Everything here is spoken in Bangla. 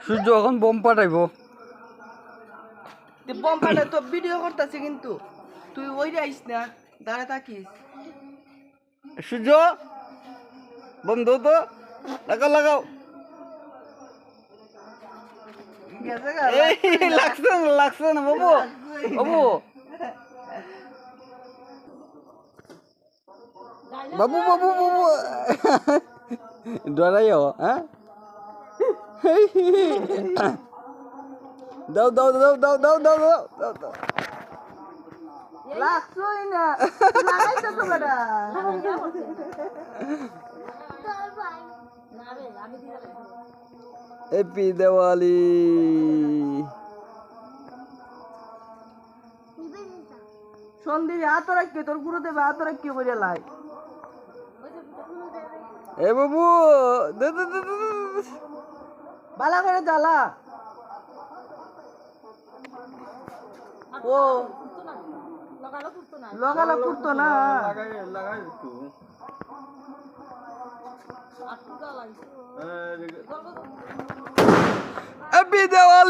সূর্য এখন বোম পাঠাইব। বোম পাঠাই তো ভিডিও করতেছি কিন্তু তুই ওই আইস না দাঁড়া থাকিস। সূর্য বোম দাও তো, লাগাও লাগাও। এই লাগছে না বাবু, বাবু বাবু বাবু বাবু ডরাইও। হ্যাঁ দাও দাও দাও দাও দাও দাও দাও দাও দাও। লাগছই না লাগাইছ তো বেটা। হ্যাপি দিওয়ালি। সন্দীপ হাত রাখি তোর গুরুদেব হাত রাখি করে লাই। এ বাবু দে দে দে দে। বালা করে জ্বালা। ও লগালো পুরতো না। হ্যাপি দিওয়ালি।